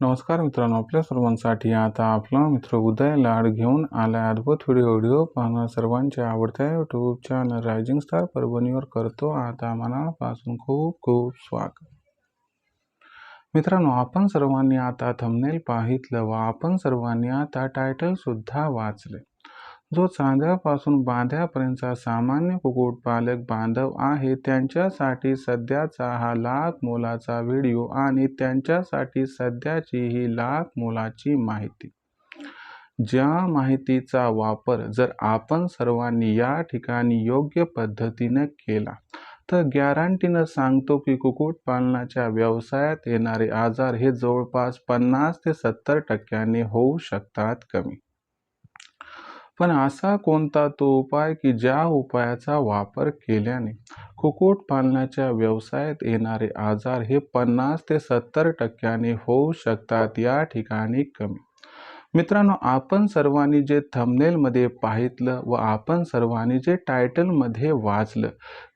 नमस्कार मित्रांनो, आपल्या सर्वांसाठी आता आपला मित्र उदय लाड घेऊन आला अद्भुत व्हिडिओ पाहणं सर्वांच्या आवडत्या यूट्यूब चॅनल रायझिंग स्टार परभणीवर करतो आता मनापासून खूप खूप स्वागत. मित्रांनो, आपण सर्वांनी आता थंबनेल पाहितलं व आपण सर्वांनी आता टायटल सुद्धा वाचले. जो चांद्यापासून बांध्यापर्यंतचा सामान्य कुक्कुटपालक बांधव आहे त्यांच्यासाठी सध्याचा हा लाख मोलाचा व्हिडिओ आणि त्यांच्यासाठी सध्याची ही लाख मोलाची माहिती. ज्या माहितीचा वापर जर आपण सर्वांनी या ठिकाणी योग्य पद्धतीने केला तर गॅरंटीनं सांगतो की कुक्कुटपालनाच्या व्यवसायात येणारे आजार हे जवळपास 50 ते 70% होऊ शकतात कमी. पण असा कोणता तो उपाय की ज्या उपायाचा वापर केल्याने कुक्कुटपालनाच्या व्यवसायात येणारे आजार हे 50 ते 70% होऊ शकतात या ठिकाणी कमी. मित्रांनो, आपण सर्वांनी जे थंबनेलमध्ये पाहितलं व आपण सर्वांनी जे टायटलमध्ये वाचलं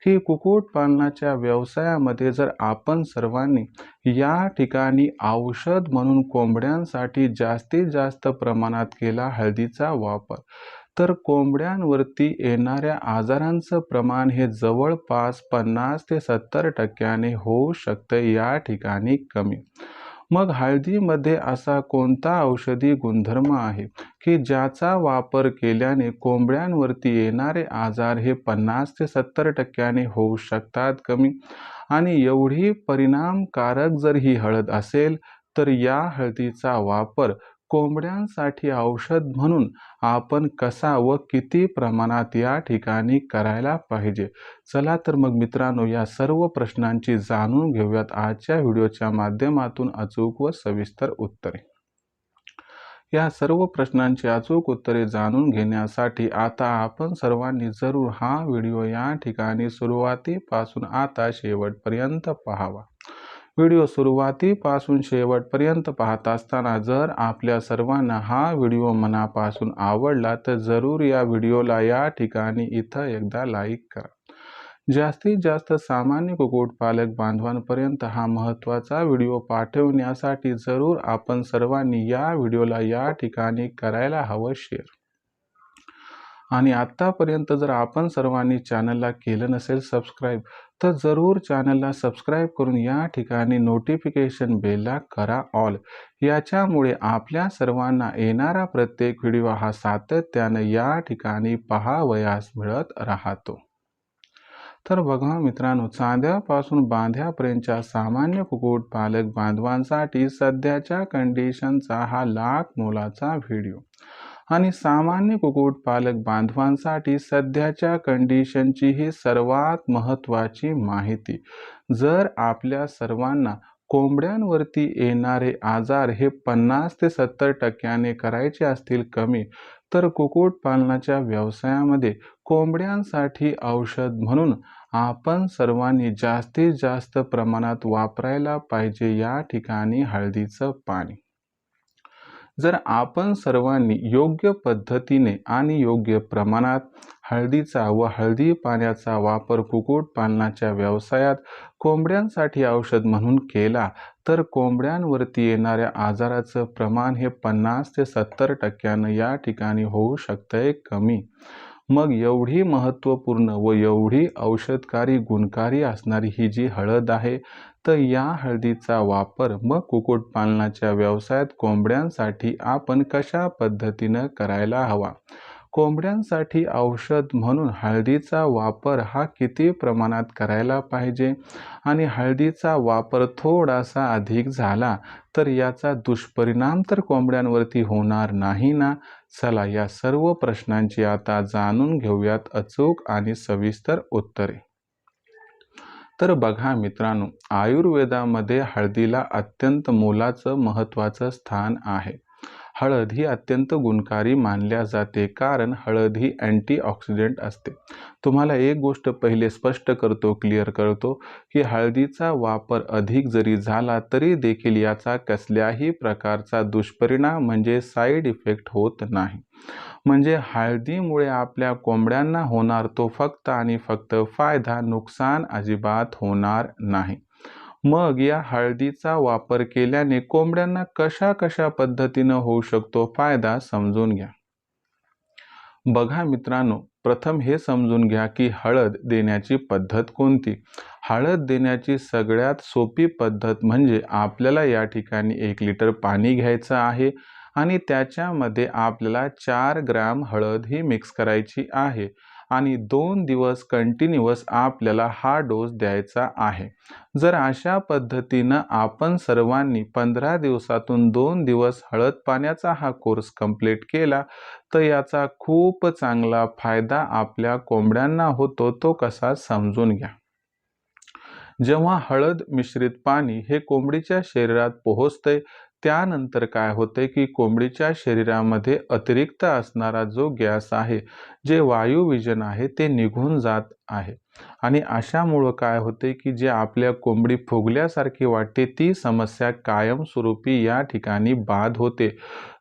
की कुक्कुटपालनाच्या व्यवसायामध्ये जर आपण सर्वांनी या ठिकाणी औषध म्हणून कोंबड्यांसाठी जास्तीत जास्त प्रमाणात केला हळदीचा वापर तर कोंबड्यांवरती येणाऱ्या आजारांचं प्रमाण हे जवळपास 50 ते 70% होऊ शकतं या ठिकाणी कमी. मग हळदीमध्ये असा कोणता औषधी गुणधर्म आहे की ज्याचा वापर केल्याने कोंबड्यांवरती येणारे आजार हे 50 ते 70% होऊ शकतात कमी. आणि एवढी परिणामकारक जर ही हळद असेल तर या हळदीचा वापर कोंबड्यांसाठी औषध म्हणून आपण कसा व किती प्रमाणात या ठिकाणी करायला पाहिजे. चला तर मग मित्रांनो, या सर्व प्रश्नांची जाणून घेऊयात आजच्या व्हिडिओच्या माध्यमातून अचूक व सविस्तर उत्तरे. या सर्व प्रश्नांची अचूक उत्तरे जाणून घेण्यासाठी आता आपण सर्वांनी जरूर हा व्हिडिओ या ठिकाणी सुरुवातीपासून आता शेवटपर्यंत पाहावा. व्हिडिओ सुरुवातीपासून शेवटपर्यंत पाहत असताना जर आपल्या सर्वांना हा व्हिडिओ मनापासून आवडला तर जरूर या व्हिडिओला या ठिकाणी इथं एकदा लाईक करा. जास्तीत जास्त सामान्य कुक्कुटपालक बांधवांपर्यंत हा महत्त्वाचा व्हिडिओ पाठवण्यासाठी जरूर आपण सर्वांनी या व्हिडिओला या ठिकाणी करायला हवं शेअर. आणि आत्तापर्यंत जर आपण सर्वांनी चॅनलला केलं नसेल सबस्क्राईब तर जरूर चॅनलला सबस्क्राईब करून या ठिकाणी नोटिफिकेशन बेलला करा ऑल. याच्यामुळे आपल्या सर्वांना येणारा प्रत्येक व्हिडिओ हा सातत्याने या ठिकाणी पाहावयास मिळत राहतो. तर बघा मित्रांनो, चांद्यापासून बांध्यापर्यंतच्या सामान्य कुक्कुटपालक बांधवांसाठी सध्याच्या कंडिशनचा हा लाख मोलाचा व्हिडिओ आणि सामान्य कुक्कुटपालक बांधवांसाठी सध्याच्या कंडिशनची ही सर्वात महत्त्वाची माहिती. जर आपल्या सर्वांना कोंबड्यांवरती येणारे आजार हे 50 ते 70% करायचे असतील कमी तर कुक्कुटपालनाच्या व्यवसायामध्ये कोंबड्यांसाठी औषध म्हणून आपण सर्वांनी जास्तीत जास्त प्रमाणात वापरायला पाहिजे या ठिकाणी हळदीचं पाणी. जर आपण सर्वांनी योग्य पद्धतीने आणि योग्य प्रमाणात हळदीचा व हळदी पाण्याचा वापर कुक्कुटपालनाच्या व्यवसायात कोंबड्यांसाठी औषध म्हणून केला तर कोंबड्यांवरती येणाऱ्या आजाराचं प्रमाण हे 50 ते 70% या ठिकाणी होऊ शकतंय कमी. मग एवढी महत्त्वपूर्ण व एवढी औषधकारी गुणकारी असणारी ही जी हळद आहे तर या हळदीचा वापर मग कुक्कुटपालनाच्या व्यवसायात कोंबड्यांसाठी आपण कशा पद्धतीनं करायला हवा. कोंबड्यांसाठी औषध म्हणून हळदीचा वापर हा किती प्रमाणात करायला पाहिजे आणि हळदीचा वापर थोडासा अधिक झाला तर याचा दुष्परिणाम तर कोंबड्यांवरती होणार नाही ना. चला या सर्व प्रश्नांची आता जाणून घेऊयात अचूक आणि सविस्तर उत्तरे. तर बघा मित्रांनो, आयुर्वेदामध्ये हळदीला अत्यंत मोलाचं महत्त्वाचं स्थान आहे. हळद ही अत्यंत गुणकारी मानल्या जाते कारण हळद ही अँटीऑक्सिडंट असते. तुम्हाला एक गोष्ट पहिले स्पष्ट करतो, क्लिअर करतो की हळदीचा वापर अधिक जरी झाला तरी देखील याचा कसल्याही प्रकारचा दुष्परिणाम म्हणजे साईड इफेक्ट होत नाही. म्हणजे हळदीमुळे आपल्या कोंबड्यांना होणार तो फक्त आणि फक्त फायदा, नुकसान अजिबात होणार नाही. मग या हळदीचा वापर केल्याने कोंबड्यांना कशा कशा पद्धतीनं होऊ शकतो फायदा समजून घ्या. बघा मित्रांनो, प्रथम हे समजून घ्या की हळद देण्याची पद्धत कोणती. हळद देण्याची सगळ्यात सोपी पद्धत म्हणजे आपल्याला या ठिकाणी 1 लिटर पाणी घ्यायचं आहे आणि त्याच्यामध्ये आपल्याला 4 ग्रॅम हळद ही मिक्स करायची आहे आणि 2 दिवस कंटिन्युअस आपल्याला हा डोस द्यायचा आहे. जर अशा पद्धतीनं आपण सर्वांनी 15 दिवसातून 2 दिवस हळद पाण्याचा हा कोर्स कंप्लीट केला तर याचा खूप चांगला फायदा आपल्या कोंबड्यांना होतो. तो कसा समजून घ्या. जेव्हा हळद मिश्रित पाणी हे कोंबडीच्या शरीरात पोहोचते त्यानंतर काय होते की कोंबडीच्या शरीरामध्ये अतिरिक्त असणारा जो गॅस आहे, जे वायुविजन आहे ते निघून जात आहे आणि अशामुळं काय होते की जे आपल्या कोंबडी फुगल्यासारखी वाटते ती समस्या कायमस्वरूपी या ठिकाणी बाद होते.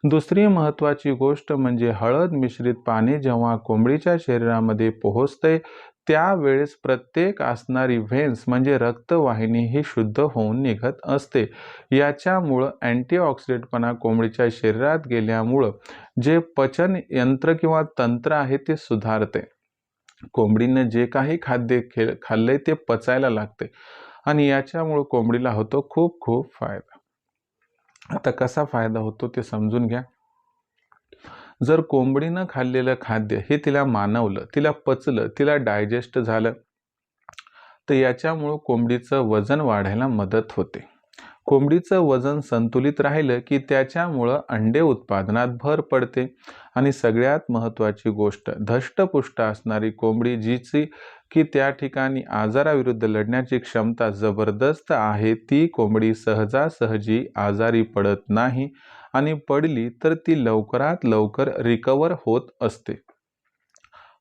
दुसरी महत्त्वाची गोष्ट म्हणजे हळद मिश्रित पाणी जेव्हा कोंबडीच्या शरीरामध्ये पोहोचते त्यावेळेस प्रत्येक असणारी व्हेन्स म्हणजे रक्तवाहिनी ही शुद्ध होऊन निघत असते. याच्यामुळं अँटीऑक्सिडंटपणा कोंबडीच्या शरीरात गेल्यामुळं जे पचन यंत्र किंवा तंत्र आहे ते सुधारते. कोंबडीनं जे काही खाद्य खाल्लंय ते पचायला लागते आणि याच्यामुळं कोंबडीला होतो खूप खूप फायदा. आता कसा फायदा होतो ते समजून घ्या. जर कोंबडीनं खाल्लेलं खाद्य हे तिला मानवलं, तिला पचलं, तिला डायजेस्ट झालं तर याच्यामुळं कोंबडीचं वजन वाढायला मदत होते. कोंबडीचं वजन संतुलित राहिलं की त्याच्यामुळं अंडे उत्पादनात भर पडते आणि सगळ्यात महत्त्वाची गोष्ट धष्टपुष्ट असणारी कोंबडी जिची की त्या ठिकाणी आजाराविरुद्ध लढण्याची क्षमता जबरदस्त आहे ती कोंबडी सहजासहजी आजारी पडत नाही आणि पडली तर ती लवकरात लवकर रिकवर होत असते.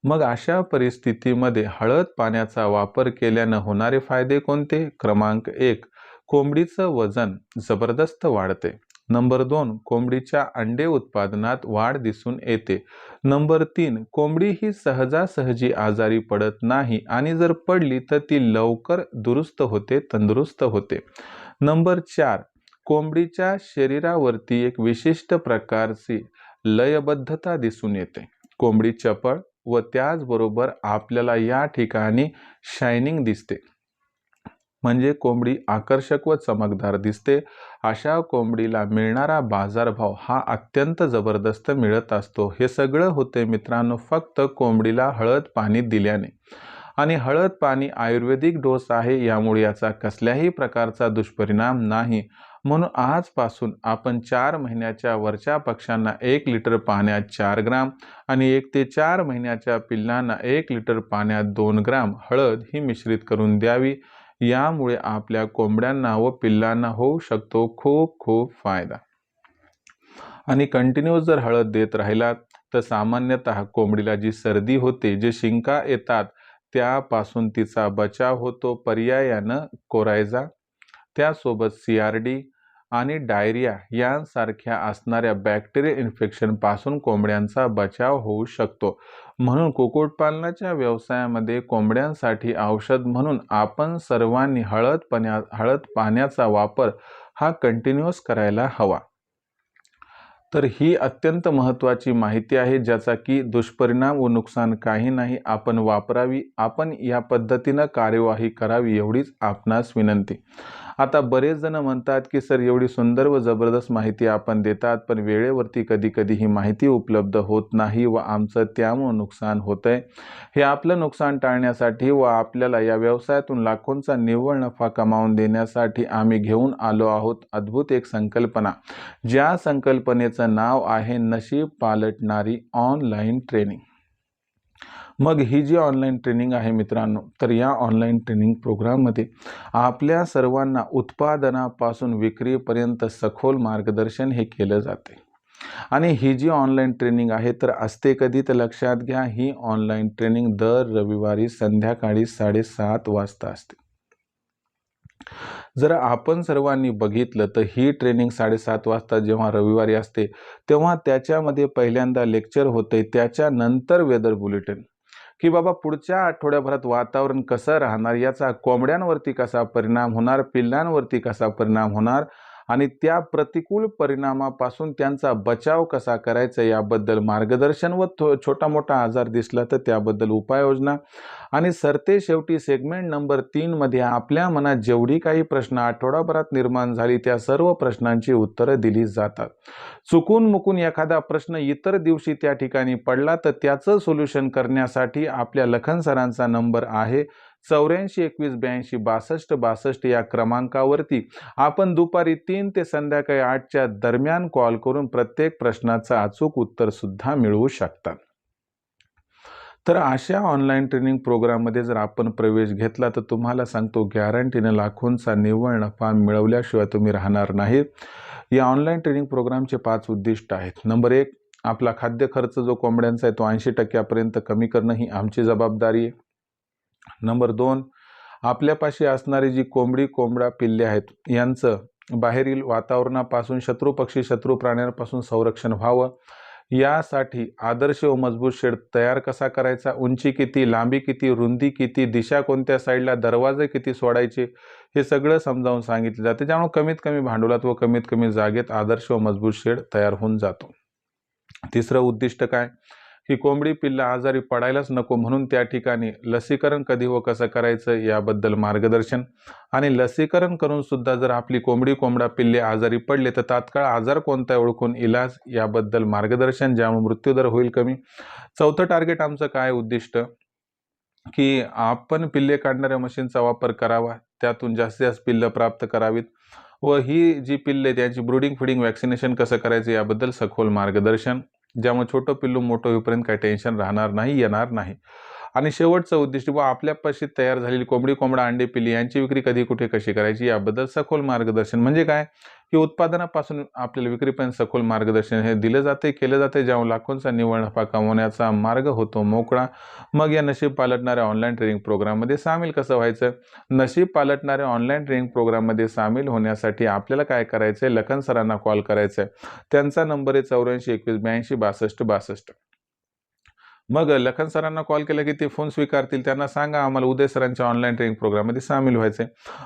मग अशा परिस्थितीमध्ये हळद पाण्याचा वापर केल्यानं होणारे फायदे कोणते? क्रमांक 1, कोंबडीचं वजन जबरदस्त वाढते. नंबर 2, कोंबडीच्या अंडे उत्पादनात वाढ दिसून येते. नंबर 3, कोंबडी ही सहजासहजी आजारी पडत नाही आणि जर पडली तर ती लवकर दुरुस्त होते, तंदुरुस्त होते. नंबर 4, कोंबडीच्या शरीरावरती एक विशिष्ट प्रकारची लयबद्धता दिसून येते. कोंबडी चपळ व त्याचबरोबर आपल्याला या ठिकाणी शायनिंग दिसते. म्हणजे कोंबडी आकर्षक व चमकदार दिसते. अशा कोंबडीला मिळणारा बाजारभाव हा अत्यंत जबरदस्त मिळत असतो. हे सगळं होते मित्रांनो फक्त कोंबडीला हळद पाणी दिल्याने. आणि हळद पाणी आयुर्वेदिक डोस आहे यामुळे याचा कसल्याही प्रकारचा दुष्परिणाम नाही. म्हणून आजपासून आपण 4 महिन्याच्या वरच्या पक्ष्यांना 1 लिटर पाण्यात 4 ग्राम आणि 1 ते 4 महिन्याच्या पिल्लांना 1 लिटर पाण्यात 2 ग्राम हळद ही मिश्रित करून द्यावी. यामुळे आपल्या कोंबड्यांना व पिल्लांना होऊ शकतो खूप खूप फायदा. आणि कंटिन्यूअस जर हळद देत राहिलात तर सामान्यतः कोंबडीला जी सर्दी होते, जे शिंका येतात त्यापासून तिचा बचाव होतो. पर्यायानं कोरायजा, त्यासोबत CRD आणि डायरिया यांसारख्या असणाऱ्या बॅक्टेरियल इन्फेक्शनपासून कोंबड्यांचा बचाव होऊ शकतो. म्हणून कुक्कुटपालनाच्या व्यवसायामध्ये कोंबड्यांसाठी औषध म्हणून आपण सर्वांनी हळद पाण्याचा वापर हा कंटिन्युअस करायला हवा. तर ही अत्यंत महत्त्वाची माहिती आहे ज्याचा की दुष्परिणाम व नुकसान काही नाही. आपण वापरावी, आपण या पद्धतीनं कार्यवाही करावी एवढीच आपणास विनंती. आता बरेच जण म्हणतात की सर एवढी सुंदर व जबरदस्त माहिती आपण देतात पण वेळेवरती कधी कधी ही माहिती उपलब्ध होत नाही व आमचं त्यामुळे नुकसान होतंय. हे आपलं नुकसान टाळण्यासाठी व आपल्याला या व्यवसायातून लाखोंचा निव्वळ नफा कमावून देण्यासाठी आम्ही घेऊन आलो आहोत अद्भुत एक संकल्पना. ज्या संकल्पनेचं नाव आहे नशीब पालटणारी ऑनलाईन ट्रेनिंग. मग ही जी ऑनलाईन ट्रेनिंग आहे मित्रांनो, तर या ऑनलाईन ट्रेनिंग प्रोग्राममध्ये आपल्या सर्वांना उत्पादनापासून विक्रीपर्यंत सखोल मार्गदर्शन हे केलं जाते. आणि ही जी ऑनलाईन ट्रेनिंग आहे तर असते कधी तर लक्षात घ्या, ही ऑनलाईन ट्रेनिंग दर रविवारी संध्याकाळी 7:30 वाजता असते. जर आपण सर्वांनी बघितलं तर ही ट्रेनिंग 7:30 वाजता जेव्हा रविवारी असते तेव्हा त्याच्यामध्ये पहिल्यांदा लेक्चर होते, त्याच्यानंतर वेदर बुलेटिन, की बाबा पुढच्या आठवड्याभरात वातावरण कसं राहणार, याचा कोंबड्यांवरती कसा परिणाम होणार, पिल्लांवरती कसा परिणाम होणार आणि त्या प्रतिकूल परिणामापासून त्यांचा बचाव कसा करायचा याबद्दल मार्गदर्शन व छोटा मोठा आजार दिसला तर त्याबद्दल उपाययोजना आणि सरते शेवटी सेगमेंट नंबर 3 मध्ये आपल्या मनात जेवढी काही प्रश्न आठवडाभरात निर्माण झाली त्या सर्व प्रश्नांची उत्तरं दिली जातात. चुकून मुकून एखादा प्रश्न इतर दिवशी त्या ठिकाणी पडला तर त्याचं सोल्युशन करण्यासाठी आपल्या लखन सरांचा नंबर आहे 84 21 82 62 या क्रमांकावरती आपण दुपारी 3 ते संध्याकाळी 8च्या दरम्यान कॉल करून प्रत्येक प्रश्नाचं अचूक उत्तर सुद्धा मिळवू शकता. तर अशा ऑनलाईन ट्रेनिंग प्रोग्राममध्ये जर आपण प्रवेश घेतला तर तुम्हाला सांगतो गॅरंटीने लाखोंचा निव्वळ नफा मिळवल्याशिवाय तुम्ही राहणार नाही. या ऑनलाईन ट्रेनिंग प्रोग्रामचे 5 उद्दिष्ट आहेत. नंबर 1, आपला खाद्य खर्च जो कोंबड्यांचा आहे तो 80% कमी करणं ही आमची जबाबदारी आहे. नंबर 2, आपल्यापाशी असणारी जी कोंबडा पिल्ले आहेत यांचं बाहेरील वातावरणापासून शत्रू पक्षी शत्रू प्राण्यांपासून संरक्षण व्हावं यासाठी आदर्श व मजबूत शेड तयार कसा करायचा, उंची किती, लांबी किती, रुंदी किती, दिशा कोणत्या साईडला, दरवाजे किती सोडायचे हे सगळं समजावून सांगितलं जाते. त्यामुळे कमीत कमी भांडवलात व कमीत कमी जागेत आदर्श व मजबूत शेड तयार होऊन जातो. तिसरं उद्दिष्ट काय की कोंबडी पिल्ला आजारी पडायलाच नको म्हणून त्या ठिकाणी लसीकरण कधी व कसं करायचं याबद्दल मार्गदर्शन आणि लसीकरण करून सुद्धा जर आपली कोंबडा पिल्ले आजारी पडले तर तात्काळ आजार कोणता ओळखून इलाज याबद्दल मार्गदर्शन ज्यामुळे मृत्यूदर होईल कमी. चौथं टार्गेट आमचं काय उद्दिष्ट की आपण पिल्ले काढणाऱ्या मशीनचा वापर करावा, त्यातून जास्तीत जास्त पिल्लं प्राप्त करावीत व ही जी पिल्ले त्यांची ब्रूडिंग फिडिंग वॅक्सिनेशन कसं करायचं याबद्दल सखोल मार्गदर्शन ज्यामुळे छोटं पिल्लू मोठं होईपर्यंत काही टेन्शन राहणार नाही, येणार नाही. आणि शेवटचं उद्दिष्ट व आपल्यापाशी तयार झालेली कोंबडा अंडे पिल्ली यांची विक्री कधी कुठे कशी करायची याबद्दल सखोल मार्गदर्शन. म्हणजे काय की उत्पादनापासून आपल्याला विक्रीपर्यंत सखोल मार्गदर्शन हे दिलं जाते केलं जाते ज्यामुळे लाखोंचा निव्वळ नफा कमवण्याचा मार्ग होतो मोकळा. मग या नशीब पालटणाऱ्या ऑनलाईन ट्रेनिंग प्रोग्राममध्ये सामील कसं व्हायचं. नशीब पालटणाऱ्या ऑनलाईन ट्रेनिंग प्रोग्राममध्ये सामील होण्यासाठी आपल्याला काय करायचं आहे, लखन सरांना कॉल करायचा आहे. त्यांचा नंबर आहे 84 21 82 62 62. मग लखन सरांना कॉल केला की ते फोन स्वीकारतील. त्यांना सांगा आम्हाला उदय सरांच्या ऑनलाईन ट्रेनिंग प्रोग्राममध्ये सामील व्हायचे.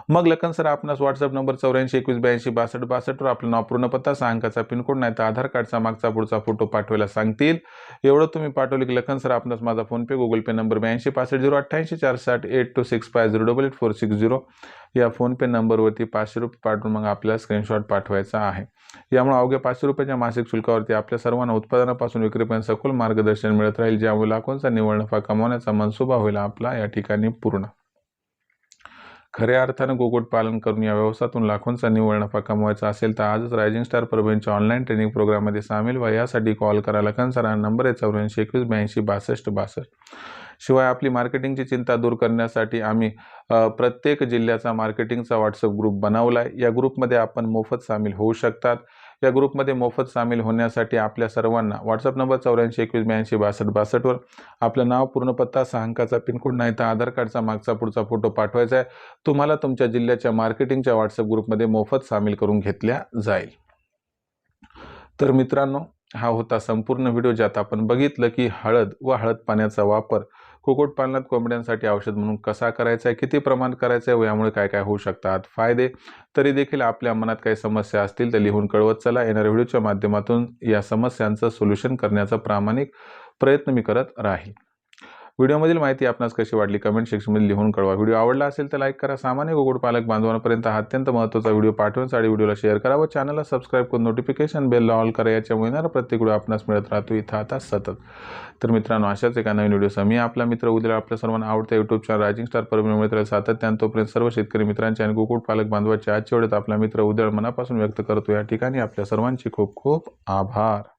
मग लखन सर आपणास व्हॉट्सअप नंबर 84 21 82 62 62 वर आपलं नाव पूर्ण पत्ता 6 अंकाचा पिनकोड नाही तर आधार कार्डचा मागचा पुढचा फोटो पाठवायला सांगतील. एवढं तुम्ही पाठवले की लखन सर आपणास माझा फोनपे गुगल पे नंबर 82 65 088 460 8265088460 या फोनपे नंबरवरती 500 रुपये पाठवून मग आपल्याला स्क्रीनशॉट पाठवायचा आहे. यामुळे अवघ्या 500 रुपयाच्या मासिक शुल्कावरती आपल्या सर्वांना उत्पादनापासून विक्रीपर्यंत सखोल मार्गदर्शन मिळत राहील ज्यामुळे लाखोंचा निव्वळ नफा कमवण्याचा मनसुबा होईल आपला या ठिकाणी पूर्ण. खऱ्या अर्थानं कुक्कुटपालन करून या व्यवसायातून लाखोंचा निव्वळ नफा कमवायचा असेल तर आजच रायझिंग स्टार परभणीच्या ऑनलाईन ट्रेनिंग प्रोग्राममध्ये सामील व्हा. यासाठी कॉल करा. लखन सरांना नंबर आहे 84 21 82 62 62. शिवाय आपली मार्केटिंगची चिंता दूर करण्यासाठी आम्ही प्रत्येक जिल्ह्याचा मार्केटिंगचा व्हॉट्सअप ग्रुप बनवला आहे. या ग्रुपमध्ये आपण मोफत सामील होऊ शकतात. या ग्रुपमध्ये मोफत सामील होण्यासाठी आपल्या सर्वांना व्हॉट्सअप नंबर 84 21 82 62 62 वर आपलं नाव पूर्ण पत्ता 6 अंकाचा पिनकोड नाही तर आधार कार्डचा मागचा पुढचा फोटो पाठवायचा आहे. तुम्हाला तुमच्या जिल्ह्याच्या मार्केटिंगच्या व्हॉट्सअप ग्रुपमध्ये मोफत सामील करून घेतल्या जाईल. तर मित्रांनो हा होता संपूर्ण व्हिडिओ ज्यात आपण बघितलं की हळद व हळद पाण्याचा वापर कुक्कुटपालनात कोंबड्यांसाठी औषध म्हणून कसा करायचा आहे, किती प्रमाणात करायचं आहे व यामुळे काय काय होऊ शकतात फायदे. तरी देखील आपल्या मनात काही समस्या असतील तर लिहून कळवत चला. येणाऱ्या व्हिडिओच्या माध्यमातून या समस्यांचं सोल्युशन करण्याचा प्रामाणिक प्रयत्न मी करत राहील. व्हिडिओमधील माहिती आपणास कशी वाटली कमेंट सेक्शनमध्ये लिहून कळवा. व्हिडिओ आवडला असेल तर लाईक करा. सामान्य कुक्कुटपालक बांधवांपर्यंत हा अत्यंत महत्त्वाचा व्हिडिओ पाठवण्यासाठी व्हिडिओला शेअर करा व चॅनलला सबस्क्राईब करून नोटिफिकेशन बेलला ऑल करा. याच्यामुळे येणारा प्रत्येक व्हिडिओ आपणास मिळत राहतो इथं आता सतत. तर मित्रांनो अशाच एका नवीन व्हिडिओसह मी आपला मित्र उद्या आपल्या सर्वांना आवडत्या YouTube channel rising star Parbhani मिळत राहील सातत्याने. तोपर्यंत सर्व शेतकरी मित्रांच्या आणि कुक्कुटपालक बांधवांच्या आजच्या वेळेत आपला मित्र उद्या मनापासून व्यक्त करतो. या ठिकाणी आपल्या सर्वांचे खूप खूप आभार.